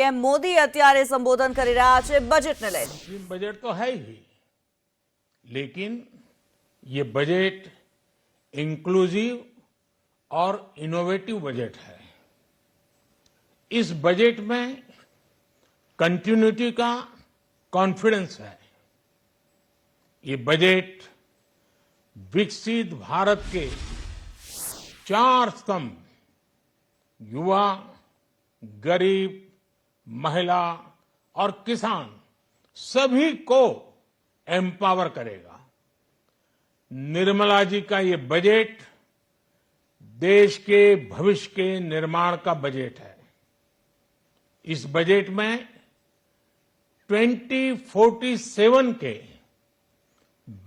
PM Modi અત્યારે સંબોધન કરી રહ્યા છે બજેટને લઈને। बजट तो है ही, लेकिन ये बजट इंक्लूसिव और इनोवेटिव बजट है। इस बजट में कंटिन्यूटी का कॉन्फिडेंस है। ये बजट विकसित भारत के 4 स्तंभ युवा, गरीब, महिला और किसान सभी को एम्पावर करेगा। निर्मला जी का ये बजट देश के भविष्य के निर्माण का बजट है। इस बजट में 2047 के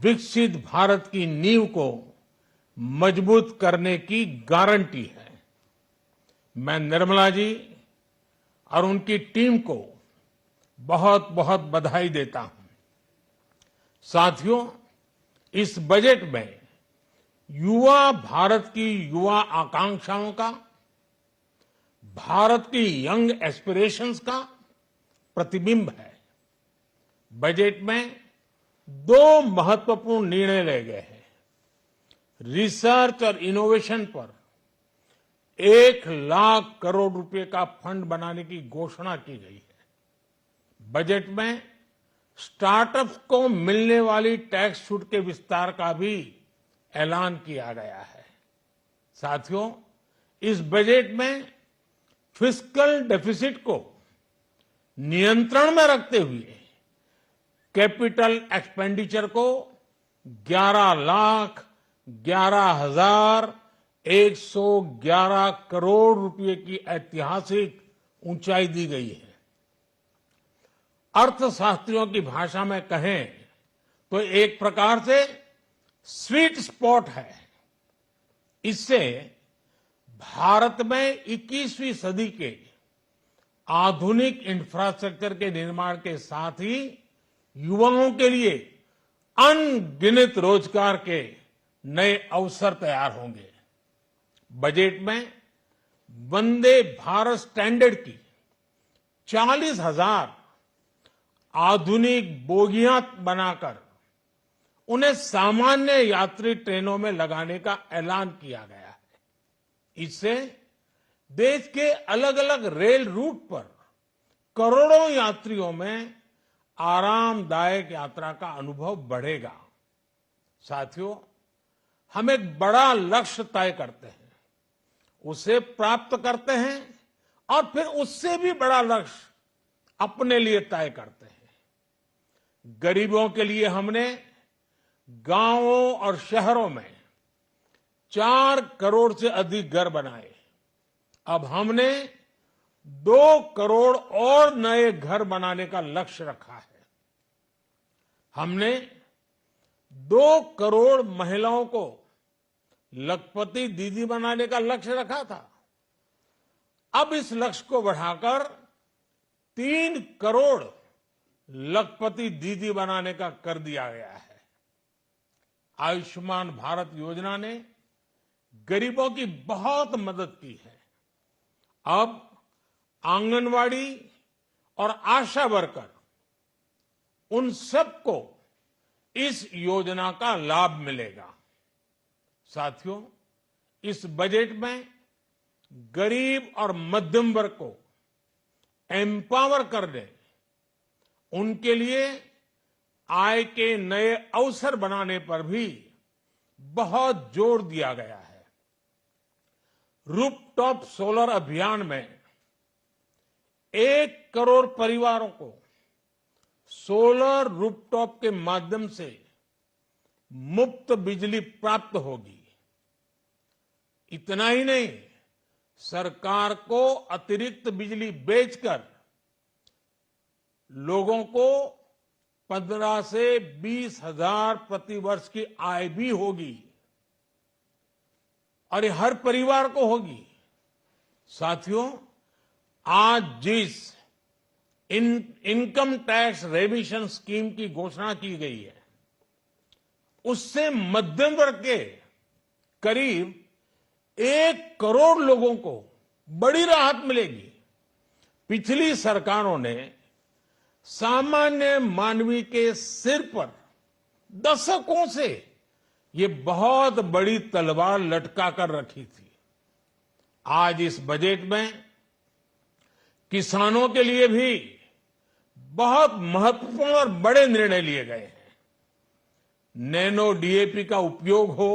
विकसित भारत की नींव को मजबूत करने की गारंटी है। मैं निर्मला जी और उनकी टीम को बहुत बहुत बधाई देता हूं। साथियों, इस बजट में युवा भारत की युवा आकांक्षाओं का, भारत की यंग एस्पिरेशंस का प्रतिबिंब है। बजट में 2 महत्वपूर्ण निर्णय लिए गए हैं। रिसर्च और इनोवेशन पर 1 लाख करोड़ रुपए का फंड बनाने की घोषणा की गई है। बजट में स्टार्टअप्स को मिलने वाली टैक्स छूट के विस्तार का भी ऐलान किया गया है। साथियों, इस बजट में फिस्कल डेफिसिट को नियंत्रण में रखते हुए कैपिटल एक्सपेंडिचर को 11,11,111 करोड़ रुपए की ऐतिहासिक ऊंचाई दी गई है। अर्थशास्त्रियों की भाषा में कहें तो एक प्रकार से स्वीट स्पॉट है। इससे भारत में 21वीं सदी के आधुनिक इंफ्रास्ट्रक्चर के निर्माण के साथ ही युवाओं के लिए अनगिनत रोजगार के नए अवसर तैयार होंगे। बजट में वंदे भारत स्टैंडर्ड की 40,000 आधुनिक बोगियां बनाकर उन्हें सामान्य यात्री ट्रेनों में लगाने का ऐलान किया गया है। इससे देश के अलग अलग रेल रूट पर करोड़ों यात्रियों में आरामदायक यात्रा का अनुभव बढ़ेगा। साथियों, हम एक बड़ा लक्ष्य तय करते हैं, उसे प्राप्त करते हैं और फिर उससे भी बड़ा लक्ष्य अपने लिए तय करते हैं। गरीबों के लिए हमने गांवों और शहरों में 4 करोड़ से अधिक घर बनाए। अब हमने 2 करोड़ और नए घर बनाने का लक्ष्य रखा है। हमने 2 करोड़ महिलाओं को लखपति दीदी बनाने का लक्ष्य रखा था। अब इस लक्ष्य को बढ़ाकर 3 करोड़ लखपति दीदी बनाने का कर दिया गया है। आयुष्मान भारत योजना ने गरीबों की बहुत मदद की है। अब आंगनवाड़ी और आशा वर्कर, उन सबको इस योजना का लाभ मिलेगा। साथियों, इस बजट में गरीब और मध्यम वर्ग को एम्पावर करने, उनके लिए आय के नए अवसर बनाने पर भी बहुत जोर दिया गया है। रूफटॉप सोलर अभियान में 1 करोड़ परिवारों को सोलर रूफटॉप के माध्यम से मुफ्त बिजली प्राप्त होगी। इतना ही नहीं, सरकार को अतिरिक्त बिजली बेचकर लोगों को 15 से 20 हजार प्रति वर्ष की आय भी होगी और ये हर परिवार को होगी। साथियों, आज जिस इनकम टैक्स रेमिशन स्कीम की घोषणा की गई है, उससे मध्यम वर्ग के करीब 1 करोड़ लोगों को बड़ी राहत मिलेगी। पिछली सरकारों ने सामान्य मानवी के सिर पर दशकों से ये बहुत बड़ी तलवार लटका कर रखी थी। आज इस बजट में किसानों के लिए भी बहुत महत्वपूर्ण और बड़े निर्णय लिए गए हैं। नैनो डीएपी का उपयोग हो,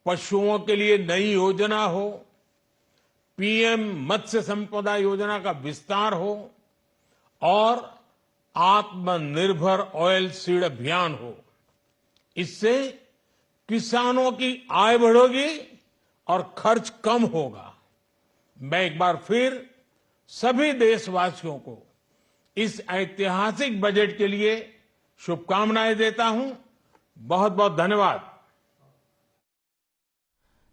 पशुओं के लिए नई योजना हो, पीएम मत्स्य संपदा योजना का विस्तार हो और आत्मनिर्भर ऑयल सीड अभियान हो। इससे किसानों की आय बढ़ेगी और खर्च कम होगा। मैं एक बार फिर सभी देशवासियों को इस ऐतिहासिक बजट के लिए शुभकामनाएं देता हूं। बहुत बहुत धन्यवाद।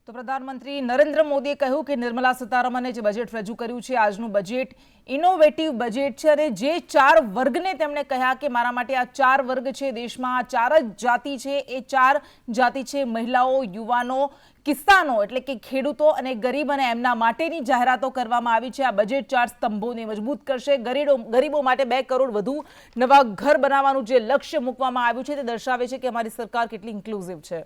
તો પ્રધાનમંત્રી નરેન્દ્ર મોદીએ કહ્યું કે નિર્મલા સીતારમણે જે બજેટ રજૂ કર્યું છે આજનું બજેટ ઇનોવેટિવ બજેટ છે અને જે 4 વર્ગને તેમણે કહ્યા કે મારા માટે આ 4 વર્ગ છે દેશમાં આ 4 જ જાતિ છે એ 4 જાતિ છે મહિલાઓ યુવાનો કિસાનો એટલે કે ખેડૂતો અને ગરીબ અને એમના માટેની જાહેરાતો કરવામાં આવી છે। આ બજેટ 4 સ્તંભોને મજબૂત કરશે। ગરીબો માટે 2 કરોડ વધુ નવા ઘર બનાવવાનું જે લક્ષ્ય મૂકવામાં આવ્યું છે તે દર્શાવે છે કે અમારી સરકાર કેટલી ઇન્ક્લુઝિવ છે।